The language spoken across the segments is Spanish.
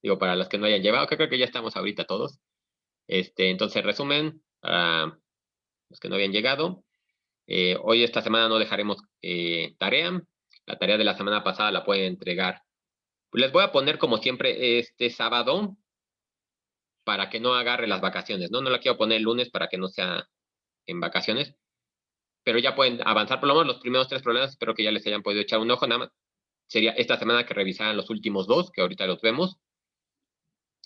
Digo, para los que no hayan llevado, que creo que ya estamos ahorita todos. Entonces, resumen, para los que no habían llegado. Hoy, esta semana, no dejaremos tarea. La tarea de la semana pasada la pueden entregar. Pues les voy a poner, como siempre, este sábado para que no agarre las vacaciones, ¿no? No la quiero poner el lunes para que no sea en vacaciones, pero ya pueden avanzar por lo menos los primeros 3 problemas. Espero que ya les hayan podido echar un ojo. Nada más sería esta semana que revisaran los últimos 2, que ahorita los vemos,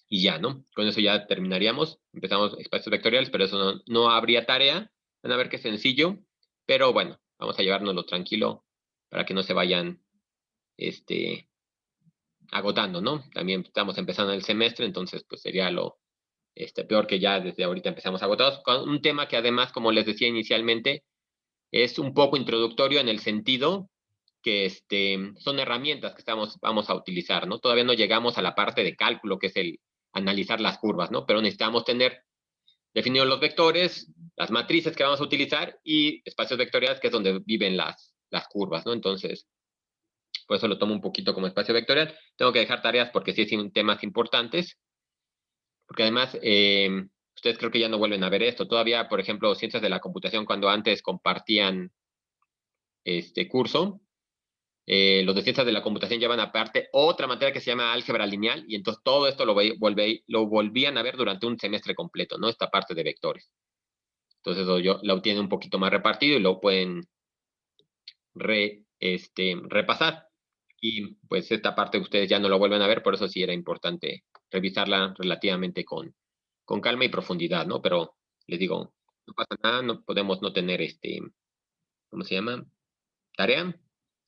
y ya, ¿no? Con eso ya terminaríamos. Empezamos espacios vectoriales, pero eso no habría tarea. Van a ver qué sencillo, pero bueno, vamos a llevárnoslo tranquilo para que no se vayan agotando, ¿no? También estamos empezando el semestre, entonces pues sería lo peor que ya desde ahorita empezamos agotados, con un tema que además, como les decía inicialmente, es un poco introductorio en el sentido que son herramientas que vamos a utilizar, ¿no? Todavía no llegamos a la parte de cálculo, que es el analizar las curvas, ¿no? Pero necesitamos tener definidos los vectores, las matrices que vamos a utilizar y espacios vectoriales, que es donde viven las curvas, ¿no? Entonces, por eso lo tomo un poquito como espacio vectorial. Tengo que dejar tareas porque sí son temas importantes, porque además, ustedes creo que ya no vuelven a ver esto. Todavía, por ejemplo, ciencias de la computación, cuando antes compartían este curso, los de ciencias de la computación llevan aparte otra materia que se llama álgebra lineal, y entonces todo esto lo volvían a ver durante un semestre completo, ¿no? Esta parte de vectores. Entonces lo tienen un poquito más repartido y lo pueden repasar. Y pues esta parte ustedes ya no lo vuelven a ver, por eso sí era importante revisarla relativamente con calma y profundidad, ¿no? Pero les digo, no pasa nada, no podemos no tener ¿cómo se llama? Tarea.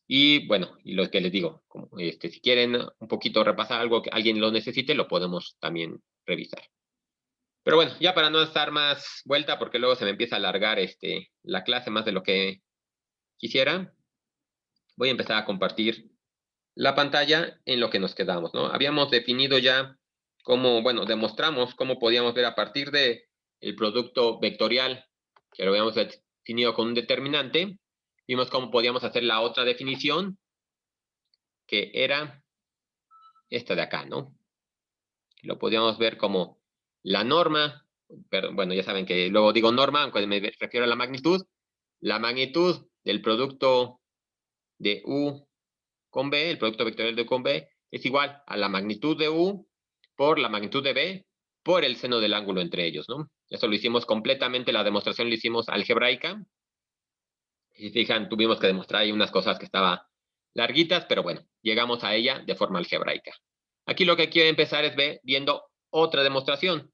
Y bueno, y lo que les digo, como, si quieren un poquito repasar algo que alguien lo necesite, lo podemos también revisar. Pero bueno, ya para no estar más vuelta, porque luego se me empieza a alargar la clase más de lo que quisiera, voy a empezar a compartir la pantalla en lo que nos quedamos, ¿no? Habíamos definido ya cómo, bueno, demostramos cómo podíamos ver a partir de el producto vectorial, que lo habíamos definido con un determinante. Vimos cómo podíamos hacer la otra definición, que era esta de acá, ¿no? Lo podíamos ver como la norma, pero bueno, ya saben que luego digo norma, aunque me refiero a la magnitud del producto de U con B, el producto vectorial de U con B, es igual a la magnitud de U por la magnitud de B por el seno del ángulo entre ellos, ¿no? Eso lo hicimos completamente, la demostración la hicimos algebraica. Si fijan, tuvimos que demostrar ahí unas cosas que estaban larguitas, pero bueno, llegamos a ella de forma algebraica. Aquí lo que quiero empezar es viendo otra demostración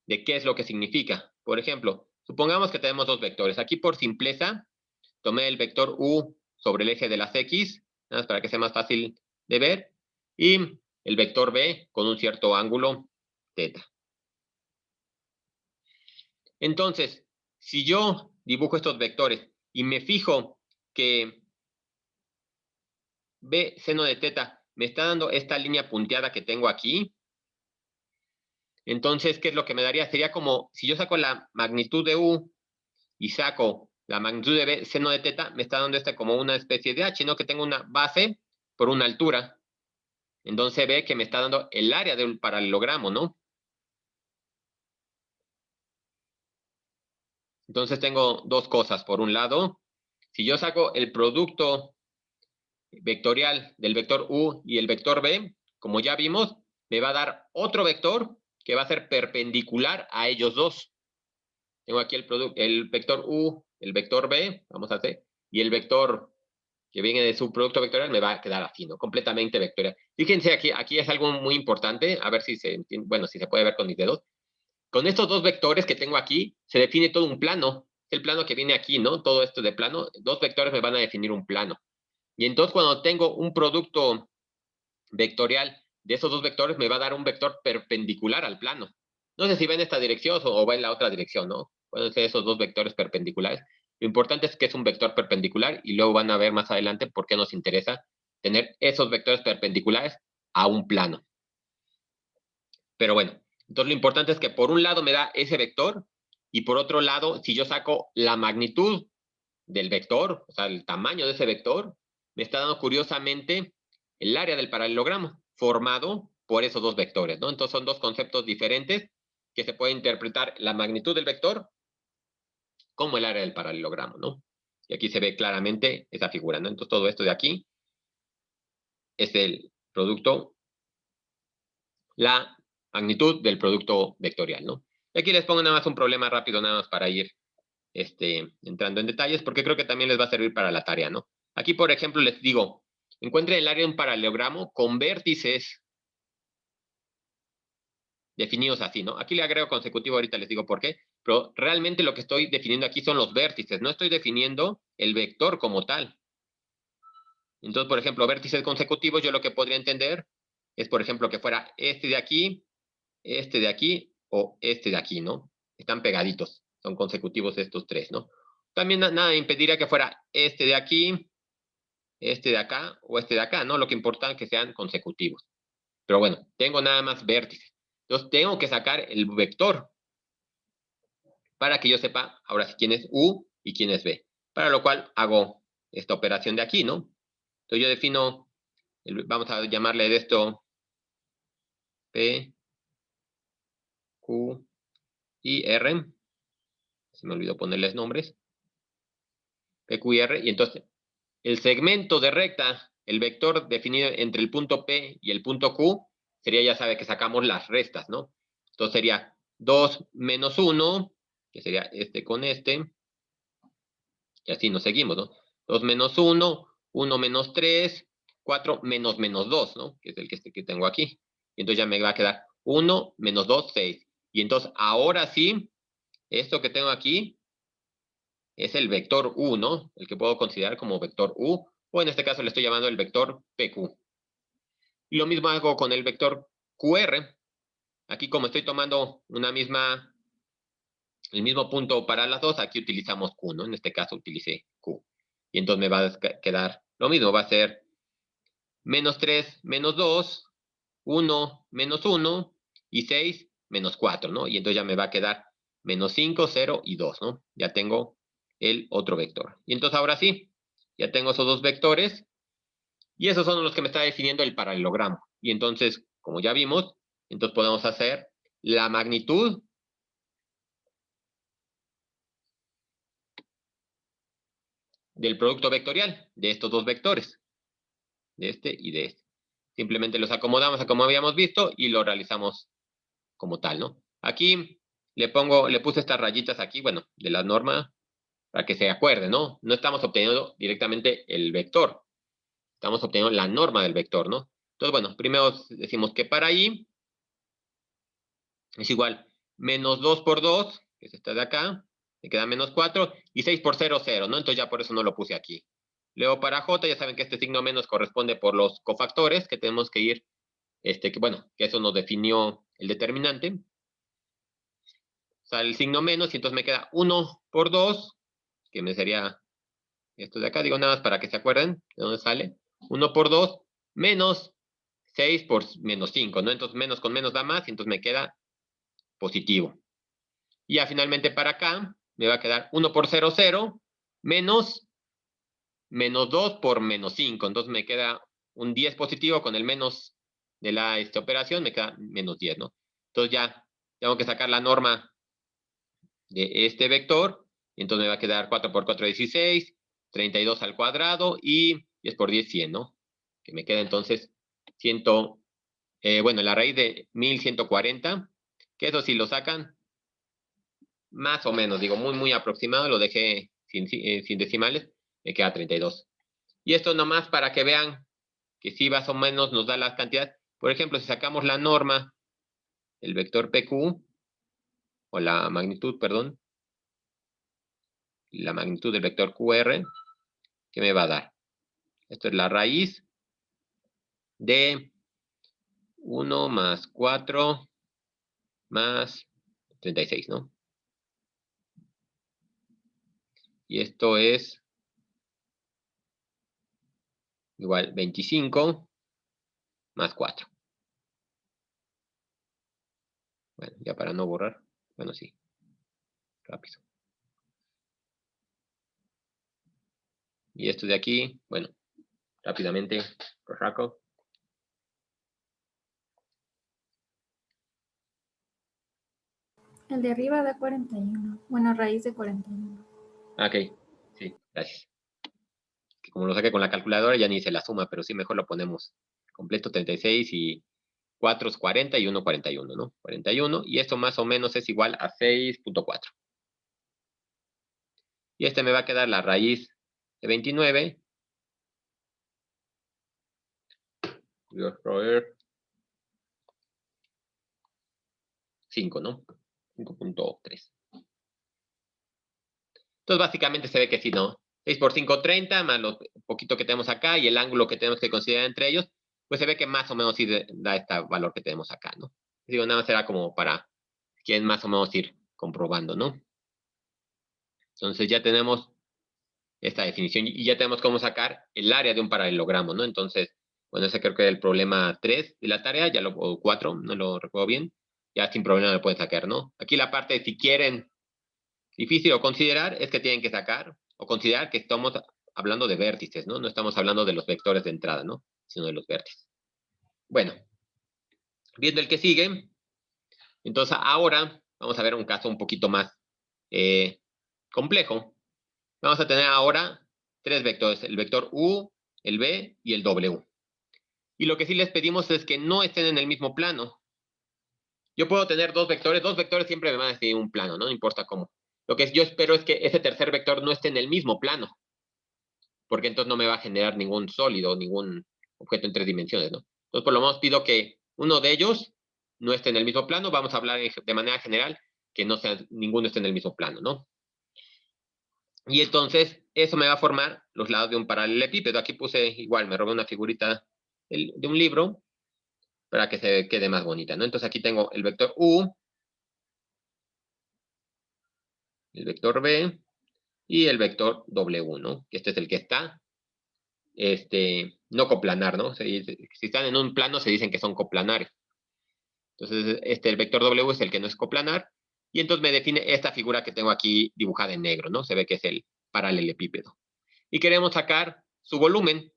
de qué es lo que significa. Por ejemplo, supongamos que tenemos dos vectores. Aquí, por simpleza, tomé el vector U sobre el eje de las X, nada más para que sea más fácil de ver, y el vector B con un cierto ángulo θ. Entonces, si yo dibujo estos vectores y me fijo que B seno de θ me está dando esta línea punteada que tengo aquí, entonces, ¿qué es lo que me daría? Sería como si yo saco la magnitud de U y saco la magnitud de B seno de θ, me está dando como una especie de H, ¿no? Que tengo una base por una altura. Entonces ve que me está dando el área de un paralelogramo, ¿no? Entonces tengo dos cosas. Por un lado, si yo saco el producto vectorial del vector U y el vector B, como ya vimos, me va a dar otro vector que va a ser perpendicular a ellos dos. Tengo aquí el vector U, el vector B, vamos a hacer, y el vector que viene de su producto vectorial me va a quedar así, ¿no? Completamente vectorial. Fíjense, aquí es algo muy importante, a ver si se entiende, bueno, si se puede ver con mis dedos. Con estos dos vectores que tengo aquí, se define todo un plano. El plano que viene aquí, ¿no? Todo esto de plano, dos vectores me van a definir un plano. Y entonces, cuando tengo un producto vectorial de esos dos vectores, me va a dar un vector perpendicular al plano. No sé si va en esta dirección o va en la otra dirección, ¿no? Pueden ser esos dos vectores perpendiculares. Lo importante es que es un vector perpendicular, y luego van a ver más adelante por qué nos interesa tener esos vectores perpendiculares a un plano. Pero bueno, entonces lo importante es que por un lado me da ese vector, y por otro lado, si yo saco la magnitud del vector, o sea, el tamaño de ese vector, me está dando curiosamente el área del paralelogramo, formado por esos dos vectores, ¿no? Entonces son dos conceptos diferentes que se puede interpretar la magnitud del vector como el área del paralelogramo, ¿no? Y aquí se ve claramente esa figura, ¿no? Entonces todo esto de aquí es el producto, la magnitud del producto vectorial, ¿no? Y aquí les pongo nada más un problema rápido, nada más para ir entrando en detalles, porque creo que también les va a servir para la tarea, ¿no? Aquí, por ejemplo, les digo, encuentren el área de un paralelogramo con vértices definidos así, ¿no? Aquí le agrego consecutivo, ahorita les digo por qué, pero realmente lo que estoy definiendo aquí son los vértices, no estoy definiendo el vector como tal. Entonces, por ejemplo, vértices consecutivos, yo lo que podría entender es, por ejemplo, que fuera este de aquí o este de aquí, ¿no? Están pegaditos, son consecutivos estos tres, ¿no? También nada impediría que fuera este de aquí, este de acá o este de acá, ¿no? Lo que importa es que sean consecutivos. Pero bueno, tengo nada más vértices. Entonces tengo que sacar el vector para que yo sepa ahora sí quién es U y quién es B. Para lo cual hago esta operación de aquí, ¿no? Entonces yo defino, vamos a llamarle de esto P, Q y R. Se me olvidó ponerles nombres. P, Q y R. Y entonces el segmento de recta, el vector definido entre el punto P y el punto Q, sería, ya sabe que sacamos las restas, ¿no? Entonces sería 2 menos 1, que sería este con este, y así nos seguimos, ¿no? 2 menos 1, 1 menos 3, 4 menos menos 2, ¿no? Que es el que tengo aquí. Y entonces ya me va a quedar 1 menos 2, 6. Y entonces ahora sí, esto que tengo aquí es el vector U, ¿no? El que puedo considerar como vector U, o en este caso le estoy llamando el vector PQ. Y lo mismo hago con el vector QR. Aquí como estoy tomando el mismo punto para las dos, aquí utilizamos Q, ¿no? En este caso utilicé Q. Y entonces me va a quedar lo mismo, va a ser menos 3 menos 2, 1 menos 1 y 6 menos 4, ¿no? Y entonces ya me va a quedar menos 5, 0 y 2, ¿no? Ya tengo el otro vector. Y entonces ahora sí, ya tengo esos dos vectores y esos son los que me está definiendo el paralelogramo. Y entonces, como ya vimos, entonces podemos hacer la magnitud del producto vectorial de estos dos vectores, de este y de este. Simplemente los acomodamos como habíamos visto y lo realizamos como tal, ¿no? Aquí le puse estas rayitas aquí, bueno, de la norma, para que se acuerde, ¿no? No estamos obteniendo directamente el vector, estamos obteniendo la norma del vector, ¿no? Entonces, bueno, primero decimos que para I es igual menos 2 por 2, que es esta de acá, me queda menos 4, y 6 por 0, 0, ¿no? Entonces ya por eso no lo puse aquí. Luego para J, ya saben que este signo menos corresponde por los cofactores, que tenemos que ir, que eso nos definió el determinante. Sale el signo menos, y entonces me queda 1 por 2, que me sería esto de acá, digo nada más para que se acuerden de dónde sale. 1 por 2 menos 6 por menos 5, ¿no? Entonces menos con menos da más, y entonces me queda positivo. Y ya finalmente para acá me va a quedar 1 por 0, 0, menos 2 por menos 5. Entonces me queda un 10 positivo con el menos de la operación, me queda menos 10, ¿no? Entonces ya tengo que sacar la norma de este vector, y entonces me va a quedar 4 por 4, 16, 32 al cuadrado y 10 por 10, 100, ¿no? Que me queda entonces 100, bueno, la raíz de 1140, que eso si lo sacan, más o menos, digo, muy, muy aproximado, lo dejé sin decimales, me queda 32. Y esto nomás para que vean que sí más o menos nos da las cantidades. Por ejemplo, si sacamos la norma, el vector PQ, o la magnitud, perdón, la magnitud del vector QR, ¿qué me va a dar? Esto es la raíz de 1 más 4 más 36, ¿no? Y esto es igual 25 más 4. Bueno, ya para no borrar. Bueno, sí. Rápido. Y esto de aquí, bueno, rápidamente, corraco. El de arriba da 41. Bueno, raíz de 41. Ok, sí, gracias. Que como lo saqué con la calculadora ya ni hice la suma, pero sí mejor lo ponemos completo 36 y 4 es 40 y 1 41, ¿no? 41 y esto más o menos es igual a 6.4. Y este me va a quedar la raíz de 29. Voy a roer 5, ¿no? 5.3. Entonces básicamente se ve que sí, ¿no? 6 por 5, 30, más lo poquito que tenemos acá y el ángulo que tenemos que considerar entre ellos, pues se ve que más o menos sí da este valor que tenemos acá, ¿no? Digo, nada más será como para quien más o menos ir comprobando, ¿no? Entonces ya tenemos esta definición y ya tenemos cómo sacar el área de un paralelogramo, ¿no? Entonces, bueno, ese creo que es el problema 3 de la tarea, ya lo, o 4, no lo recuerdo bien, ya sin problema lo pueden sacar, ¿no? Aquí la parte, si quieren, difícil o considerar, es que tienen que sacar o considerar que estamos hablando de vértices, ¿no? No estamos hablando de los vectores de entrada, ¿no? Sino de los vértices. Bueno, viendo el que sigue, entonces ahora vamos a ver un caso un poquito más complejo. Vamos a tener ahora 3 vectores, el vector U, el B y el W. Y lo que sí les pedimos es que no estén en el mismo plano. Yo puedo tener dos vectores siempre me van a definir un plano, ¿no? No importa cómo. Lo que yo espero es que ese tercer vector no esté en el mismo plano, porque entonces no me va a generar ningún sólido, ningún objeto en 3 dimensiones, ¿no? Entonces, por lo menos pido que uno de ellos no esté en el mismo plano. Vamos a hablar de manera general que no sea, ninguno esté en el mismo plano, ¿no? Y entonces, eso me va a formar los lados de un paralelepípedo. Aquí puse igual, me robé una figurita de un libro para que se quede más bonita, ¿no? Entonces aquí tengo el vector U, el vector B y el vector W, ¿no? Que este es el que está, no coplanar, ¿no? Si están en un plano se dicen que son coplanares. Entonces, el vector W es el que no es coplanar y entonces me define esta figura que tengo aquí dibujada en negro, ¿no? Se ve que es el paralelepípedo. Y queremos sacar su volumen.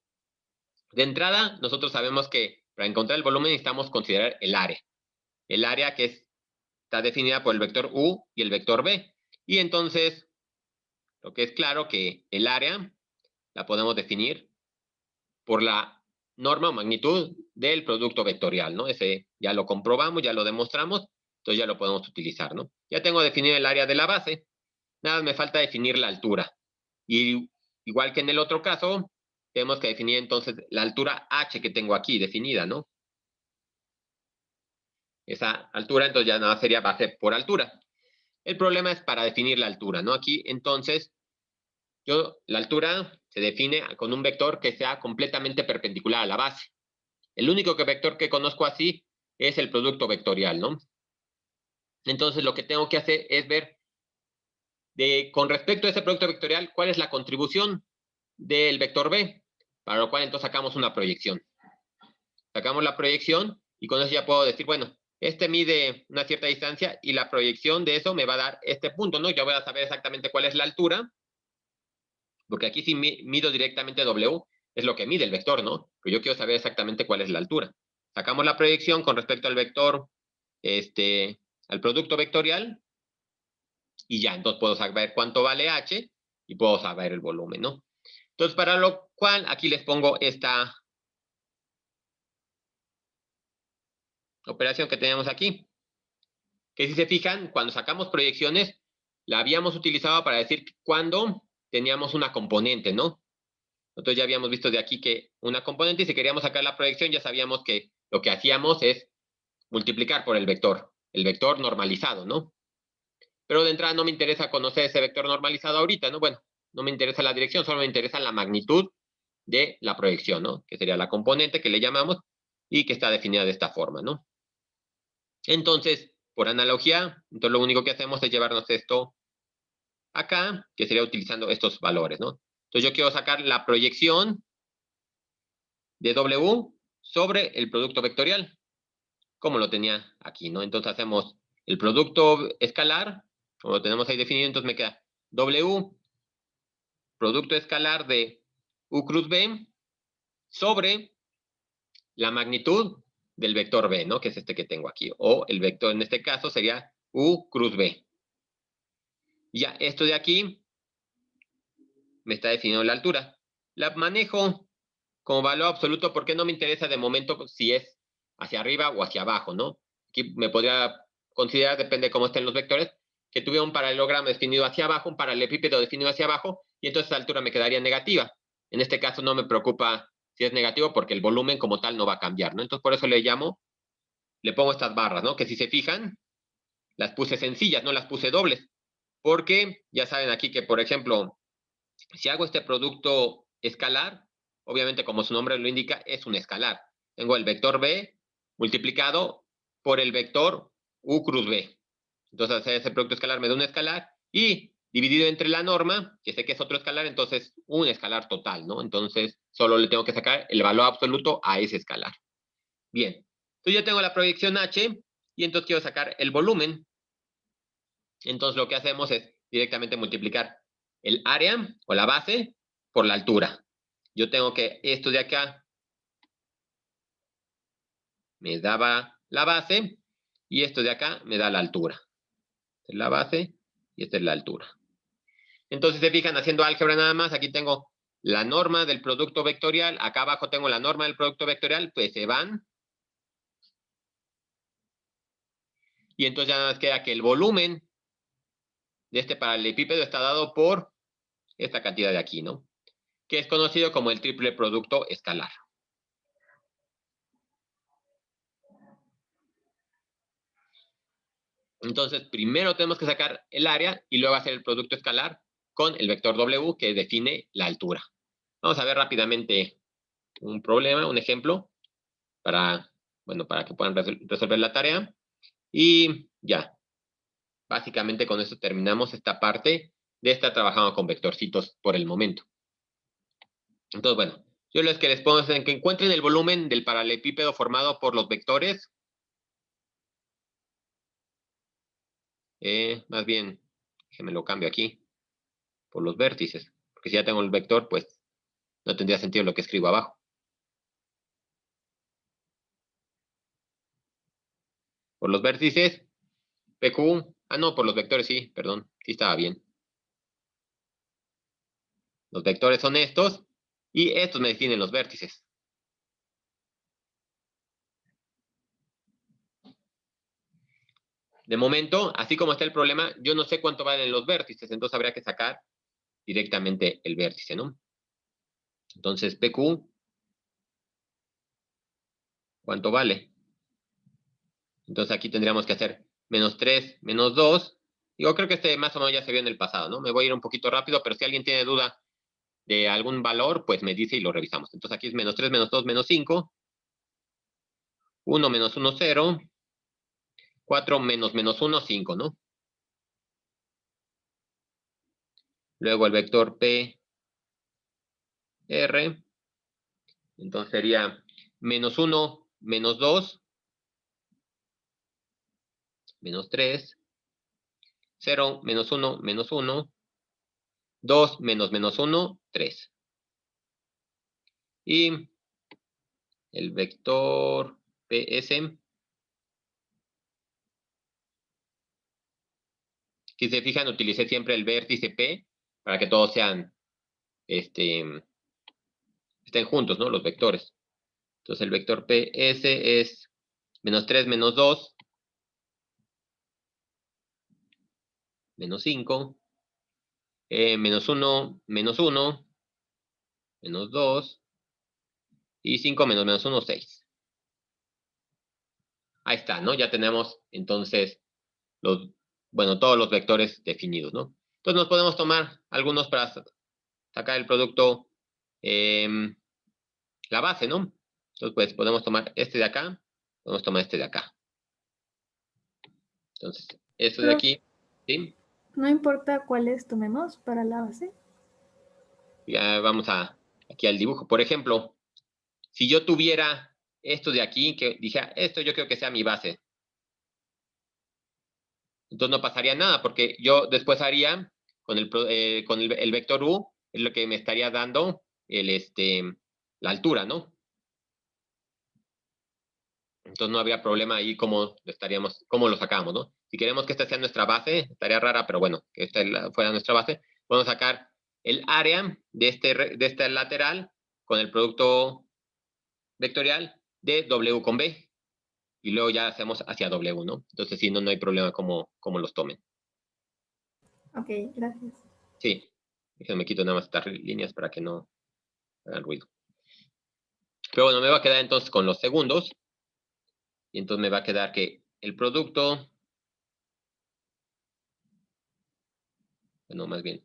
De entrada, nosotros sabemos que para encontrar el volumen necesitamos considerar el área. El área que está definida por el vector U y el vector B. Y entonces, lo que es claro que el área la podemos definir por la norma o magnitud del producto vectorial, ¿no? Ese ya lo comprobamos, ya lo demostramos, entonces ya lo podemos utilizar, ¿no? Ya tengo definido el área de la base, nada me falta definir la altura. Y igual que en el otro caso, tenemos que definir entonces la altura h que tengo aquí definida, ¿no? Esa altura entonces ya nada sería base por altura. El problema es para definir la altura, ¿no? Aquí entonces, la altura se define con un vector que sea completamente perpendicular a la base. El único vector que conozco así es el producto vectorial, ¿no? Entonces lo que tengo que hacer es ver con respecto a ese producto vectorial, cuál es la contribución del vector B, para lo cual entonces sacamos una proyección. Sacamos la proyección y con eso ya puedo decir, bueno, este mide una cierta distancia y la proyección de eso me va a dar este punto, ¿no? Ya voy a saber exactamente cuál es la altura, porque aquí si mido directamente W, es lo que mide el vector, ¿no? Pero yo quiero saber exactamente cuál es la altura. Sacamos la proyección con respecto al vector, al producto vectorial, y ya, entonces puedo saber cuánto vale H y puedo saber el volumen, ¿no? Entonces, para lo cual, aquí les pongo esta operación que tenemos aquí, que si se fijan, cuando sacamos proyecciones, la habíamos utilizado para decir cuándo teníamos una componente, ¿no? Entonces ya habíamos visto de aquí que una componente y si queríamos sacar la proyección ya sabíamos que lo que hacíamos es multiplicar por el vector normalizado, ¿no? Pero de entrada no me interesa conocer ese vector normalizado ahorita, ¿no? Bueno, no me interesa la dirección, solo me interesa la magnitud de la proyección, ¿no? Que sería la componente que le llamamos y que está definida de esta forma, ¿no? Entonces, por analogía, entonces lo único que hacemos es llevarnos esto acá, que sería utilizando estos valores, ¿no? Entonces yo quiero sacar la proyección de W sobre el producto vectorial, como lo tenía aquí, ¿no? Entonces hacemos el producto escalar, como lo tenemos ahí definido, entonces me queda W, producto escalar de U cruz B, sobre la magnitud del vector B, ¿no? Que es este que tengo aquí. O el vector, en este caso, sería U cruz B. Ya, esto de aquí me está definiendo la altura. La manejo como valor absoluto porque no me interesa de momento si es hacia arriba o hacia abajo, ¿no? Aquí me podría considerar, depende de cómo estén los vectores, que tuviera un paralelogramo definido hacia abajo, un paralelepípedo definido hacia abajo, y entonces la altura me quedaría negativa. En este caso no me preocupa si es negativo porque el volumen como tal no va a cambiar, ¿no? Entonces por eso le pongo estas barras, ¿no? Que si se fijan, las puse sencillas, no las puse dobles. Porque ya saben aquí que, por ejemplo, si hago este producto escalar, obviamente como su nombre lo indica, es un escalar. Tengo el vector B multiplicado por el vector U cruz B. Entonces ese producto escalar me da un escalar y dividido entre la norma, que sé que es otro escalar, entonces un escalar total, ¿no? Entonces solo le tengo que sacar el valor absoluto a ese escalar. Bien, entonces yo tengo la proyección H y entonces quiero sacar el volumen. Entonces lo que hacemos es directamente multiplicar el área o la base por la altura. Yo tengo que esto de acá me daba la base y esto de acá me da la altura. Esta es la base y esta es la altura. Entonces se fijan haciendo álgebra nada más, aquí tengo la norma del producto vectorial, acá abajo tengo la norma del producto vectorial, pues se van. Y entonces ya nada más queda que el volumen de este paralelepípedo está dado por esta cantidad de aquí, ¿no? Que es conocido como el triple producto escalar. Entonces, primero tenemos que sacar el área y luego hacer el producto escalar con el vector W que define la altura. Vamos a ver rápidamente un problema, un ejemplo, para que puedan resolver la tarea. Y ya, básicamente con esto terminamos esta parte de estar trabajando con vectorcitos por el momento. Entonces, bueno, yo lo que les pongo es que encuentren el volumen del paralelepípedo formado por los vectores. Más bien, déjenme lo cambio aquí, por los vértices. Porque si ya tengo el vector, pues no tendría sentido lo que escribo abajo. Por los vértices, PQ. No, por los vectores sí, perdón. Sí estaba bien. Los vectores son estos y estos me definen los vértices. De momento, así como está el problema, yo no sé cuánto valen los vértices, entonces habría que sacar directamente el vértice, ¿no? Entonces, PQ, ¿cuánto vale? Entonces aquí tendríamos que hacer menos 3, menos 2. Yo creo que este más o menos ya se vio en el pasado, ¿no? Me voy a ir un poquito rápido, pero si alguien tiene duda de algún valor, pues me dice y lo revisamos. Entonces aquí es menos 3, menos 2, menos 5. 1 menos 1, 0. 4 menos menos 1, 5, ¿no? Luego el vector P, R. Entonces sería menos 1, menos 2, menos 3. 0, menos 1, menos 1. 2 menos menos 1, 3. Y el vector PS, si se fijan, utilicé siempre el vértice P para que todos estén juntos, ¿no? Los vectores. Entonces el vector PS es menos 3, menos 2, menos 5, menos 1, menos 1, menos 2, y 5 menos menos 1, 6. Ahí está, ¿no? Ya tenemos entonces todos los vectores definidos, ¿no? Entonces nos podemos tomar algunos para sacar el producto, la base, ¿no? Entonces, pues podemos tomar este de acá, podemos tomar este de acá. Entonces, esto de aquí, ¿sí? No importa cuáles tomemos para la base. Ya vamos aquí al dibujo. Por ejemplo, si yo tuviera esto de aquí, que dije, esto yo creo que sea mi base. Entonces no pasaría nada, porque yo después haría con el vector U, es lo que me estaría dando la altura, ¿no? Entonces no habría problema ahí cómo lo sacamos, ¿no? Si queremos que esta sea nuestra base, estaría rara, pero bueno, que esta fuera nuestra base, podemos sacar el área de este lateral con el producto vectorial de W con B. Y luego ya hacemos hacia W, ¿no? Entonces, sí, no hay problema como los tomen. Ok, gracias. Sí, déjenme quito nada más estas líneas para que no hagan ruido. Pero bueno, me va a quedar entonces con los segundos. Y entonces me va a quedar que el producto, bueno, más bien,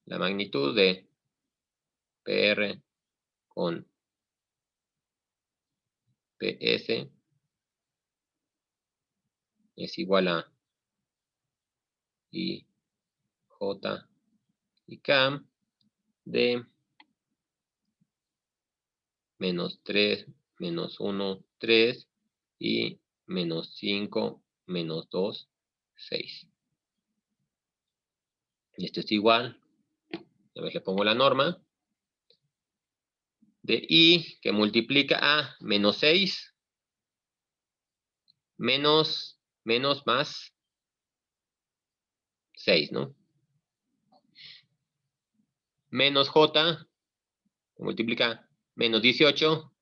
la magnitud de PR con PS es igual a I, J y K de menos 3, menos 1, 3 y menos 5, menos 2, 6. Y esto es igual, a ver, le pongo la norma, de I que multiplica a menos 6 menos más 6, ¿no? Menos J que multiplica menos 18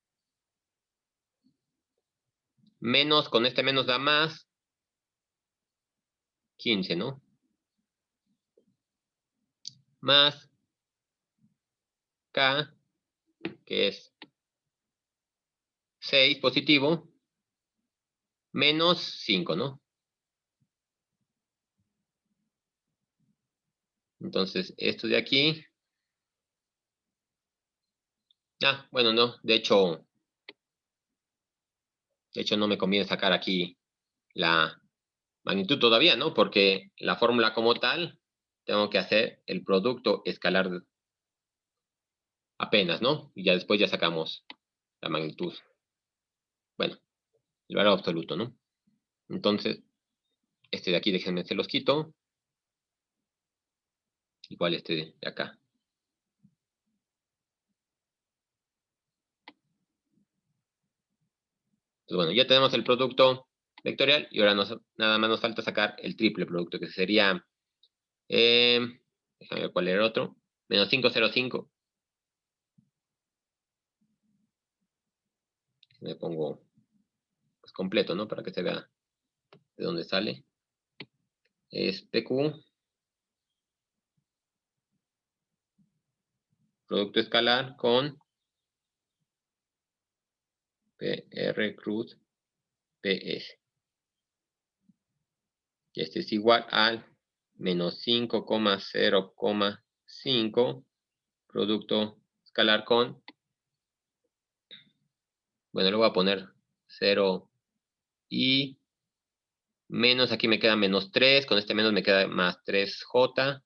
menos, con este menos da más 15, ¿no? Más K, que es 6 positivo, menos 5, ¿no? Entonces, esto de aquí... bueno, no, de hecho no me conviene sacar aquí la magnitud todavía, ¿no? Porque la fórmula como tal, tengo que hacer el producto escalar apenas, ¿no? Y ya después ya sacamos la magnitud. Bueno, el valor absoluto, ¿no? Entonces, este de aquí, déjenme, se los quito. Igual este de acá. Entonces, bueno, ya tenemos el producto vectorial y ahora nada más nos falta sacar el triple producto, que sería, déjame ver cuál era el otro, menos 505. Me pongo pues, completo, ¿no? Para que se vea de dónde sale. Es PQ, producto escalar con PR cruz PS. Y este es igual al menos 5,0,5 producto escalar con, bueno, le voy a poner 0 y menos, aquí me queda menos 3, con este menos me queda más 3J,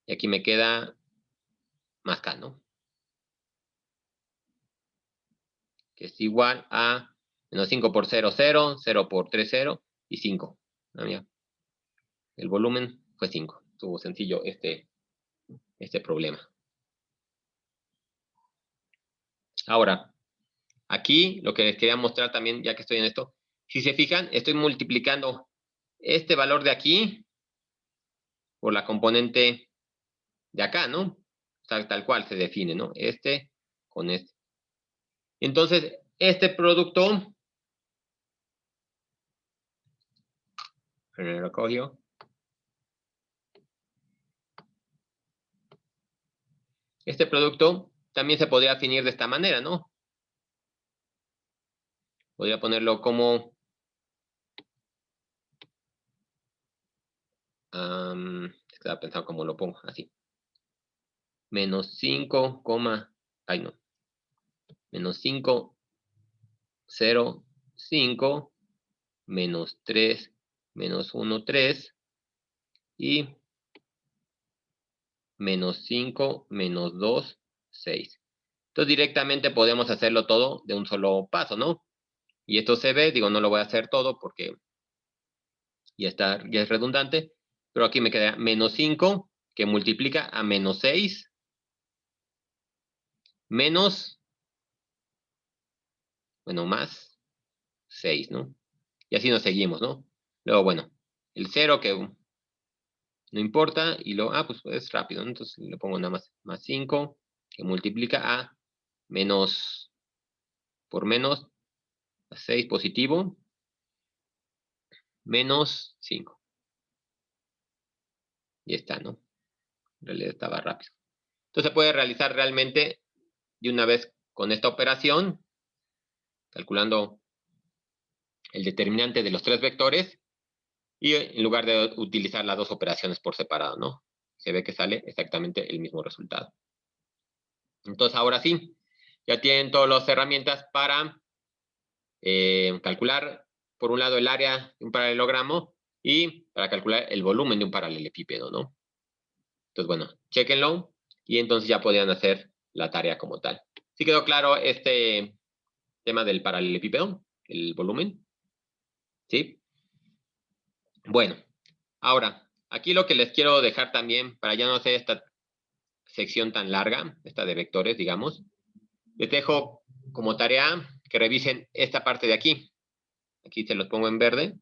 y aquí me queda más K, ¿no? Que es igual a menos 5 por 0, 0, 0 por 3, 0, y 5. Mira, el volumen fue 5. Estuvo sencillo este problema. Ahora, aquí lo que les quería mostrar también, ya que estoy en esto, si se fijan, estoy multiplicando este valor de aquí por la componente de acá, ¿no? Tal cual se define, ¿no? Este con este. Entonces, este producto, lo cogio. Este producto también se podría definir de esta manera, ¿no? Podría ponerlo como estaba pensando cómo lo pongo, así. Menos 5, ay no. Menos 5, 0, 5, menos 3, menos 1, 3, y menos 5, menos 2, 6. Entonces directamente podemos hacerlo todo de un solo paso, ¿no? Y esto se ve, digo, no lo voy a hacer todo porque ya es redundante, pero aquí me queda menos 5, que multiplica a menos 6, menos, bueno, más 6, ¿no? Y así nos seguimos, ¿no? Luego, bueno, el 0 que no importa. Y luego, pues es rápido, ¿no? Entonces le pongo nada más 5, que multiplica a menos por menos, 6 positivo, menos 5. Y está, ¿no? En realidad estaba rápido. Entonces se puede realizar realmente de una vez con esta operación, calculando el determinante de los 3 vectores, y en lugar de utilizar las 2 operaciones por separado, ¿no? Se ve que sale exactamente el mismo resultado. Entonces ahora sí, ya tienen todas las herramientas para calcular, por un lado, el área de un paralelogramo y para calcular el volumen de un paralelepípedo, ¿no? Entonces, bueno, chéquenlo y entonces ya podrían hacer la tarea como tal. ¿Sí quedó claro este tema del paralelepípedo, el volumen? ¿Sí? Bueno, ahora, aquí lo que les quiero dejar también, para ya no hacer esta sección tan larga, esta de vectores, digamos, les dejo como tarea que revisen esta parte de aquí. Aquí se los pongo en verde,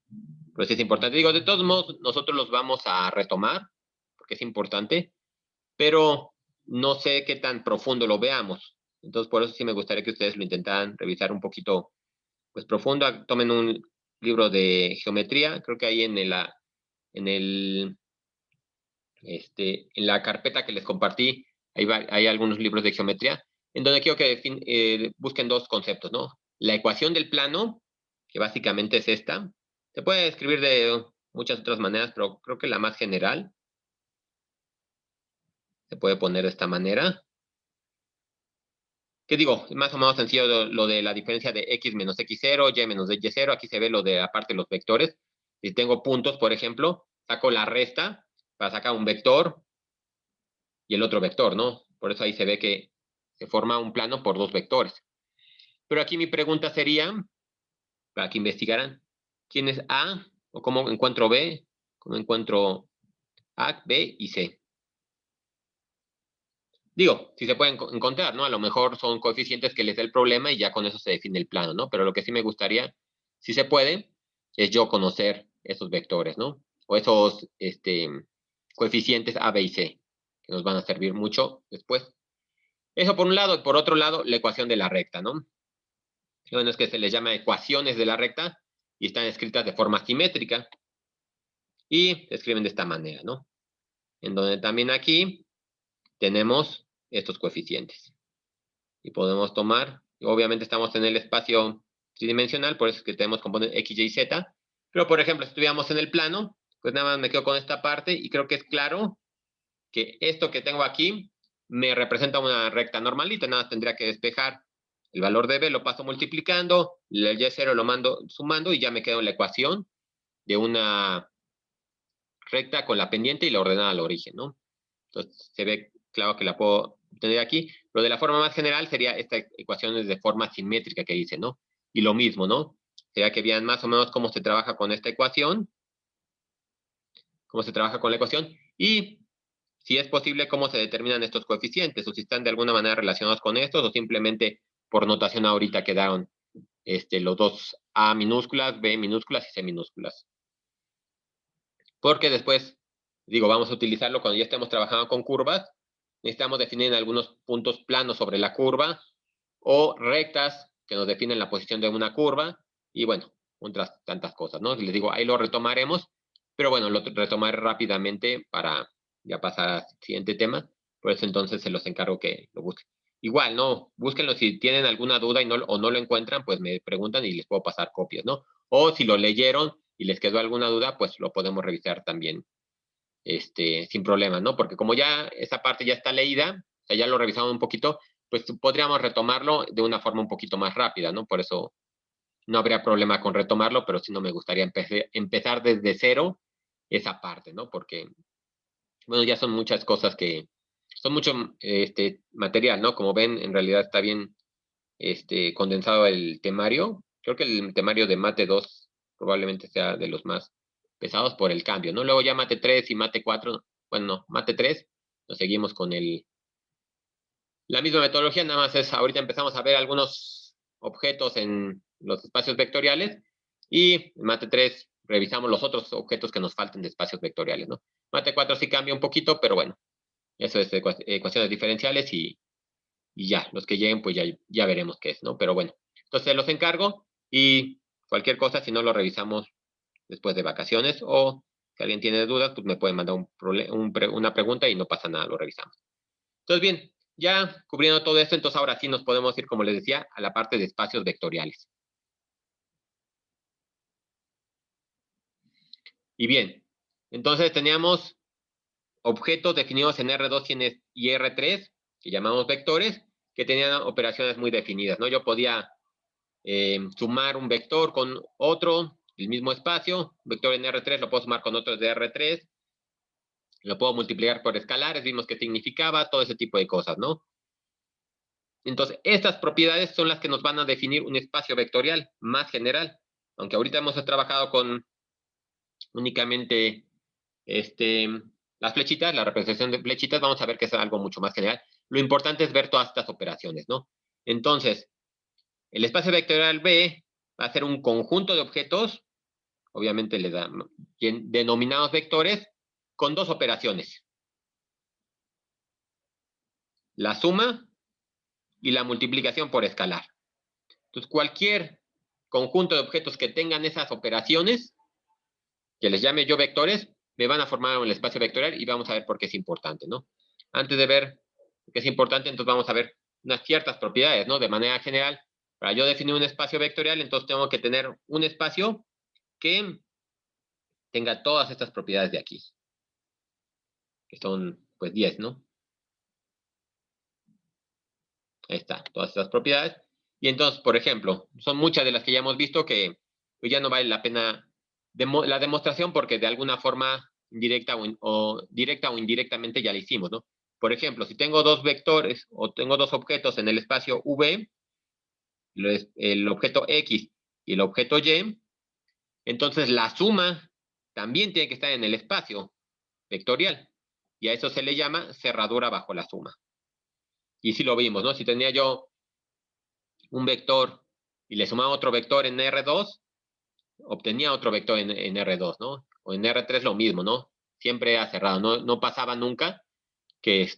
pero sí es importante. Digo, de todos modos, nosotros los vamos a retomar, porque es importante, pero no sé qué tan profundo lo veamos. Entonces, por eso sí me gustaría que ustedes lo intentaran revisar un poquito, pues, profundo. Tomen un libro de geometría, creo que ahí en la carpeta que les compartí, hay algunos libros de geometría, en donde quiero que busquen 2 conceptos, ¿no? La ecuación del plano, que básicamente es esta. Se puede escribir de muchas otras maneras, pero creo que la más general se puede poner de esta manera. ¿Qué digo? Es más o menos sencillo lo de la diferencia de x menos x0, y menos de y0. Aquí se ve lo de, aparte, los vectores. Si tengo puntos, por ejemplo, saco la resta para sacar un vector y el otro vector, ¿no? Por eso ahí se ve que se forma un plano por 2 vectores. Pero aquí mi pregunta sería, para que investigaran, ¿quién es A? ¿O cómo encuentro B? ¿Cómo encuentro A, B y C? Digo, si se pueden encontrar, ¿no? A lo mejor son coeficientes que les dé el problema y ya con eso se define el plano, ¿no? Pero lo que sí me gustaría, si se puede, es yo conocer esos vectores, ¿no? O esos coeficientes A, B y C, que nos van a servir mucho después. Eso por un lado, y por otro lado, la ecuación de la recta, ¿no? Bueno, es que se les llama ecuaciones de la recta y están escritas de forma simétrica y se escriben de esta manera, ¿no? En donde también aquí tenemos estos coeficientes. Y podemos tomar, obviamente estamos en el espacio tridimensional, por eso es que tenemos componentes x, y, z. Pero, por ejemplo, si estuviéramos en el plano, pues nada más me quedo con esta parte y creo que es claro que esto que tengo aquí me representa una recta normalita. Nada más tendría que despejar el valor de b, lo paso multiplicando, el y0 lo mando sumando y ya me quedo en la ecuación de una recta con la pendiente y la ordenada al origen, ¿no? Entonces se ve claro que la puedo obtener aquí, pero de la forma más general sería esta ecuación es de forma simétrica que dice, ¿no? Y lo mismo, ¿no? Sería que vean más o menos cómo se trabaja con esta ecuación, cómo se trabaja con la ecuación, y si es posible, cómo se determinan estos coeficientes, o si están de alguna manera relacionados con estos, o simplemente por notación ahorita quedaron los dos A minúsculas, B minúsculas y C minúsculas. Porque después, digo, vamos a utilizarlo cuando ya estemos trabajando con curvas. Necesitamos definir algunos puntos planos sobre la curva o rectas que nos definen la posición de una curva y bueno, otras tantas cosas, ¿no? Les digo, ahí lo retomaremos, pero bueno, lo retomaré rápidamente para ya pasar al siguiente tema. Por eso entonces se los encargo que lo busquen. Igual, ¿no? Búsquenlo si tienen alguna duda o no lo encuentran, pues me preguntan y les puedo pasar copias, ¿no? O si lo leyeron y les quedó alguna duda, pues lo podemos revisar también sin problema, ¿no? Porque como ya esa parte ya está leída, o sea, ya lo revisamos un poquito, pues podríamos retomarlo de una forma un poquito más rápida, ¿no? Por eso no habría problema con retomarlo, pero sí no me gustaría empezar desde cero esa parte, ¿no? Porque, bueno, ya son muchas cosas son mucho material, ¿no? Como ven, en realidad está bien condensado el temario. Creo que el temario de Mate 2 probablemente sea de los más pesados por el cambio, ¿no? Luego ya Mate 3 y Mate 4, bueno, no, Mate 3, nos seguimos con la misma metodología, nada más es, ahorita empezamos a ver algunos objetos en los espacios vectoriales y en Mate 3 revisamos los otros objetos que nos falten de espacios vectoriales, ¿no? Mate 4 sí cambia un poquito, pero bueno, eso es ecuaciones diferenciales y ya, los que lleguen, pues ya veremos qué es, ¿no? Pero bueno, entonces los encargo y cualquier cosa, si no lo revisamos después de vacaciones o si alguien tiene dudas, pues me puede mandar una pregunta y no pasa nada, lo revisamos. Entonces, bien, ya cubriendo todo esto, entonces ahora sí nos podemos ir, como les decía, a la parte de espacios vectoriales. Y bien, entonces teníamos objetos definidos en R2 y R3, que llamamos vectores, que tenían operaciones muy definidas, ¿no? Yo podía sumar un vector con otro, el mismo espacio, un vector en R3 lo puedo sumar con otro de R3, lo puedo multiplicar por escalares, vimos qué significaba, todo ese tipo de cosas, ¿no? Entonces, estas propiedades son las que nos van a definir un espacio vectorial más general, aunque ahorita hemos trabajado con únicamente las flechitas, la representación de flechitas, vamos a ver que es algo mucho más general. Lo importante es ver todas estas operaciones, ¿no? Entonces, el espacio vectorial B va a ser un conjunto de objetos, obviamente le da denominados vectores, con dos operaciones. La suma y la multiplicación por escalar. Entonces, cualquier conjunto de objetos que tengan esas operaciones, que les llame yo vectores, me van a formar el espacio vectorial y vamos a ver por qué es importante, ¿no? Antes de ver qué es importante, entonces vamos a ver unas ciertas propiedades, ¿no? De manera general, para yo definir un espacio vectorial, entonces tengo que tener un espacio que tenga todas estas propiedades de aquí, que son, pues, 10, ¿no? Ahí está, todas estas propiedades. Y entonces, por ejemplo, son muchas de las que ya hemos visto que pues, ya no vale la pena la demostración porque de alguna forma directa o indirectamente ya la hicimos, ¿no? Por ejemplo, si tengo dos vectores o tengo dos objetos en el espacio V, el objeto X y el objeto Y, entonces la suma también tiene que estar en el espacio vectorial. Y a eso se le llama cerradura bajo la suma. Y si lo vimos, ¿no? Si tenía yo un vector y le sumaba otro vector en R2, obtenía otro vector en R2, ¿no? O en R3 lo mismo, ¿no? Siempre ha cerrado, no pasaba nunca que,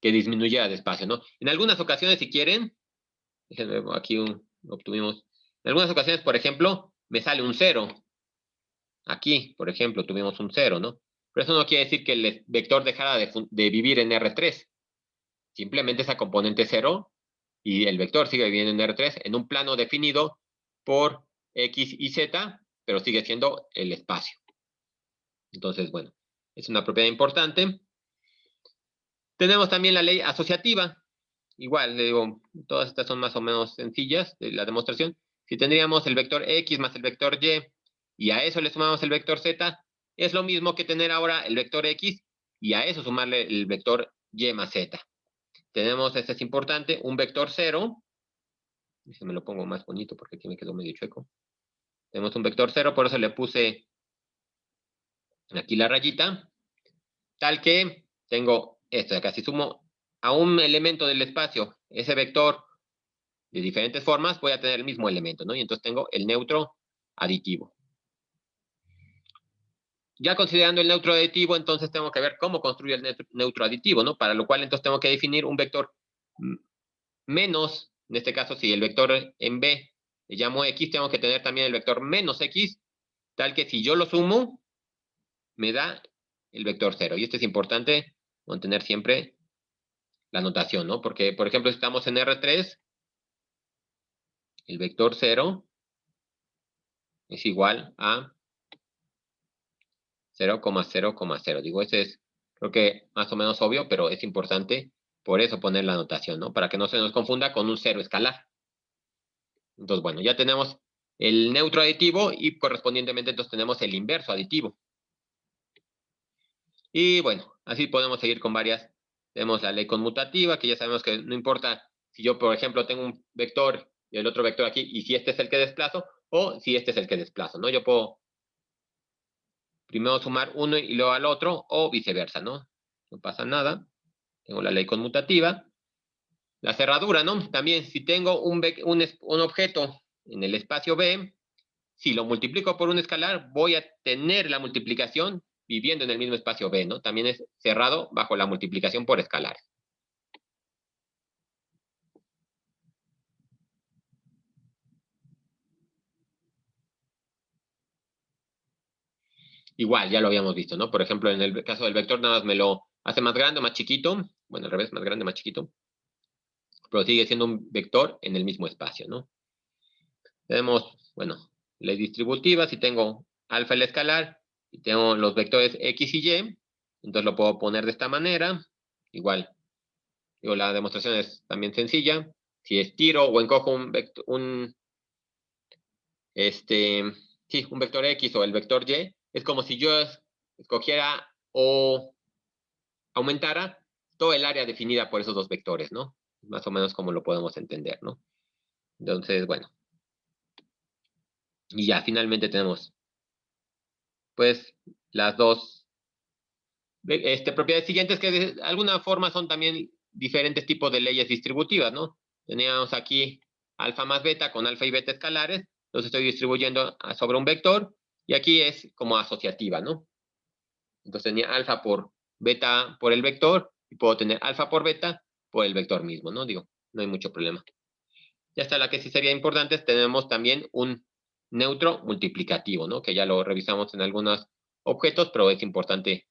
que disminuyera de espacio, ¿no? En algunas ocasiones, si quieren, déjenme, aquí obtuvimos, en algunas ocasiones, por ejemplo, me sale un 0. Aquí, por ejemplo, tuvimos un 0, ¿no? Pero eso no quiere decir que el vector dejara de vivir en R3. Simplemente esa componente 0 y el vector sigue viviendo en R3 en un plano definido por X y Z, pero sigue siendo el espacio. Entonces, bueno, es una propiedad importante. Tenemos también la ley asociativa. Igual, le digo, todas estas son más o menos sencillas de la demostración. Si tendríamos el vector X más el vector Y a eso le sumamos el vector Z, es lo mismo que tener ahora el vector X y a eso sumarle el vector Y más Z. Tenemos, este es importante, un vector 0. Se me lo pongo más bonito porque aquí me quedó medio chueco. Tenemos un vector 0, por eso le puse aquí la rayita. Tal que tengo esto de acá. Si sumo a un elemento del espacio ese vector de diferentes formas, voy a tener el mismo elemento, ¿no? Y entonces tengo el neutro aditivo. Ya considerando el neutro aditivo, entonces tengo que ver cómo construye el neutro aditivo, ¿no? Para lo cual entonces tengo que definir un vector menos, en este caso, si el vector en B le llamo X, tengo que tener también el vector menos X, tal que si yo lo sumo, me da el vector 0. Y esto es importante mantener siempre la notación, ¿no? Porque, por ejemplo, si estamos en R3, el vector 0 es igual a 0,0,0. Digo, ese es, creo que más o menos obvio, pero es importante por eso poner la notación, ¿no? Para que no se nos confunda con un cero escalar. Entonces, bueno, ya tenemos el neutro aditivo y correspondientemente entonces tenemos el inverso aditivo. Y bueno, así podemos seguir con varias. Tenemos la ley conmutativa, que ya sabemos que no importa si yo, por ejemplo, tengo un vector y el otro vector aquí, y si este es el que desplazo, o si este es el que desplazo, ¿no? Yo puedo primero sumar uno y luego al otro, o viceversa, ¿no? No pasa nada. Tengo la ley conmutativa. La cerradura, ¿no? También, si tengo un objeto en el espacio B, si lo multiplico por un escalar, voy a tener la multiplicación viviendo en el mismo espacio B, ¿no? También es cerrado bajo la multiplicación por escalares. Igual, ya lo habíamos visto, ¿no? Por ejemplo, en el caso del vector, nada más me lo hace más grande o más chiquito. Bueno, al revés, más grande, más chiquito. Pero sigue siendo un vector en el mismo espacio, ¿no? Tenemos, bueno, ley distributiva. Si tengo alfa el escalar y tengo los vectores X y Y, entonces lo puedo poner de esta manera. Igual, digo, la demostración es también sencilla. Si estiro o encojo un vector X o el vector Y, es como si yo escogiera o aumentara todo el área definida por esos dos vectores, ¿no? Más o menos como lo podemos entender, ¿no? Entonces, bueno. Y ya, finalmente tenemos, pues, las dos propiedades siguientes que de alguna forma son también diferentes tipos de leyes distributivas, ¿no? Teníamos aquí alfa más beta con alfa y beta escalares, los estoy distribuyendo sobre un vector, y aquí es como asociativa, ¿no? Entonces tenía alfa por beta por el vector, y puedo tener alfa por beta por el vector mismo, ¿no? Digo, no hay mucho problema. Ya está la que sí sería importante, tenemos también un neutro multiplicativo, ¿no? Que ya lo revisamos en algunos objetos, pero es importante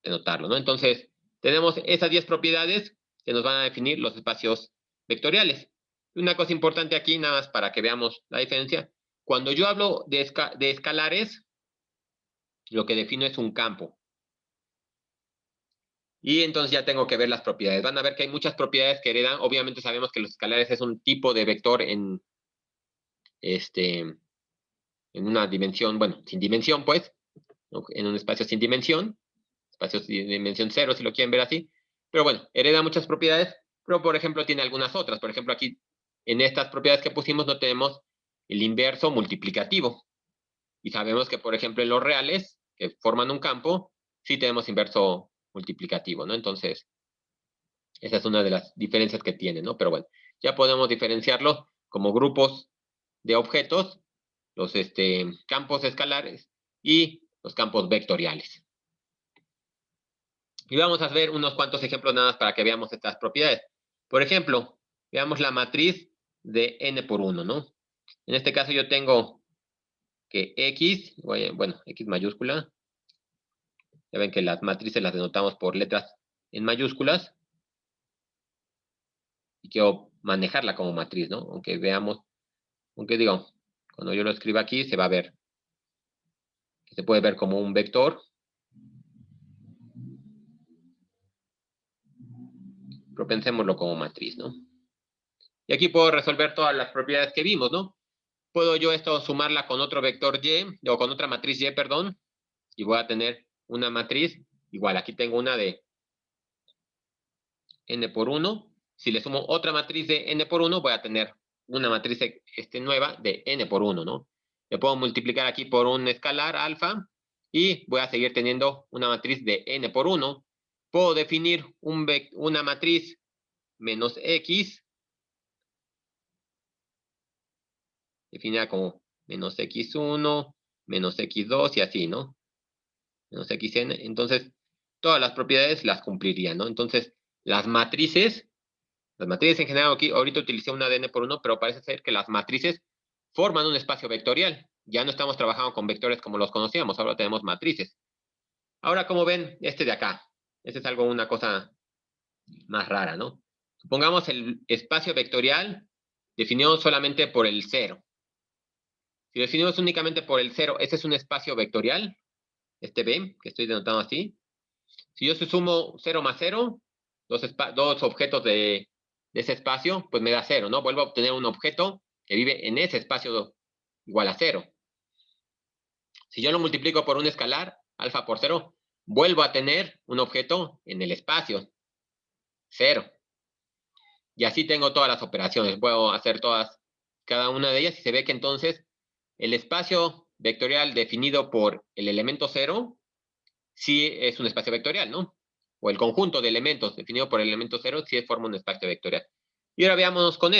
denotarlo, ¿no? Entonces, tenemos esas 10 propiedades que nos van a definir los espacios vectoriales. Una cosa importante aquí, nada más para que veamos la diferencia. Cuando yo hablo de escalares, lo que defino es un campo. Y entonces ya tengo que ver las propiedades. Van a ver que hay muchas propiedades que heredan. Obviamente sabemos que los escalares es un tipo de vector en una dimensión, bueno, sin dimensión, pues, ¿no? En un espacio sin dimensión, espacio de dimensión cero, si lo quieren ver así. Pero bueno, hereda muchas propiedades, pero por ejemplo tiene algunas otras. Por ejemplo, aquí en estas propiedades que pusimos no tenemos el inverso multiplicativo. Y sabemos que, por ejemplo, en los reales, que forman un campo, sí tenemos inverso multiplicativo, ¿no? Entonces, esa es una de las diferencias que tiene, ¿no? Pero bueno, ya podemos diferenciarlos como grupos de objetos, los campos escalares y los campos vectoriales. Y vamos a ver unos cuantos ejemplos nada más para que veamos estas propiedades. Por ejemplo, veamos la matriz de n por 1, ¿no? En este caso yo tengo que x, bueno, x mayúscula. Ya ven que las matrices las denotamos por letras en mayúsculas. Y quiero manejarla como matriz, ¿no? Aunque veamos, aunque digo, cuando yo lo escriba aquí se va a ver, se puede ver como un vector. Pero pensémoslo como matriz, ¿no? Y aquí puedo resolver todas las propiedades que vimos, ¿no? Puedo yo esto sumarla con otro vector y, o con otra matriz y, perdón, y voy a tener una matriz igual. Aquí tengo una de n por 1. Si le sumo otra matriz de n por 1, voy a tener una matriz nueva de n por 1, ¿no? Le puedo multiplicar aquí por un escalar alfa y voy a seguir teniendo una matriz de n por 1. Puedo definir una matriz menos x, definida como menos x1, menos x2 y así, ¿no? Menos xn. Entonces, todas las propiedades las cumplirían, ¿no? Entonces, las matrices en general, aquí, ahorita utilicé una de n por 1, pero parece ser que las matrices forman un espacio vectorial. Ya no estamos trabajando con vectores como los conocíamos, ahora tenemos matrices. Ahora, como ven, de acá. Este es una cosa más rara, ¿no? Supongamos el espacio vectorial definido solamente por el 0. Si definimos únicamente por el 0, este es un espacio vectorial, B, que estoy denotando así. Si yo sumo 0 más 0, dos objetos de ese espacio, pues me da 0, ¿no? Vuelvo a obtener un objeto que vive en ese espacio igual a 0. Si yo lo multiplico por un escalar, alfa por 0, vuelvo a tener un objeto en el espacio, 0. Y así tengo todas las operaciones. Puedo hacer cada una de ellas y se ve que entonces el espacio vectorial definido por el elemento 0 sí es un espacio vectorial, ¿no? O el conjunto de elementos definido por el elemento 0 sí forma un espacio vectorial. Y ahora veámonos con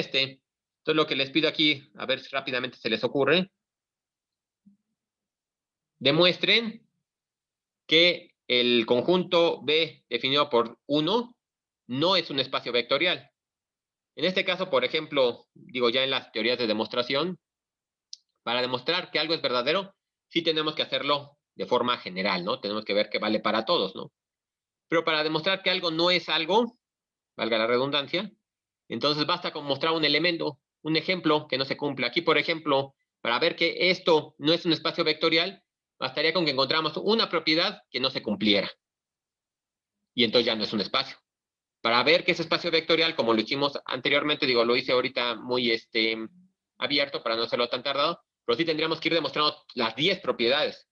Entonces, lo que les pido aquí, a ver si rápidamente se les ocurre, demuestren que el conjunto B definido por 1 no es un espacio vectorial. En este caso, por ejemplo, digo ya en las teorías de demostración, para demostrar que algo es verdadero, sí tenemos que hacerlo de forma general, ¿no? Tenemos que ver que vale para todos, ¿no? Pero para demostrar que algo no es algo, valga la redundancia, entonces basta con mostrar un elemento, un ejemplo que no se cumpla. Aquí, por ejemplo, para ver que esto no es un espacio vectorial, bastaría con que encontráramos una propiedad que no se cumpliera. Y entonces ya no es un espacio. Para ver que es espacio vectorial, como lo hicimos anteriormente, digo, lo hice ahorita muy abierto para no hacerlo tan tardado, pero sí tendríamos que ir demostrando las 10 propiedades.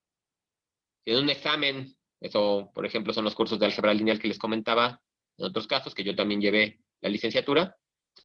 En un examen, eso, por ejemplo, son los cursos de álgebra lineal que les comentaba en otros casos, que yo también llevé la licenciatura,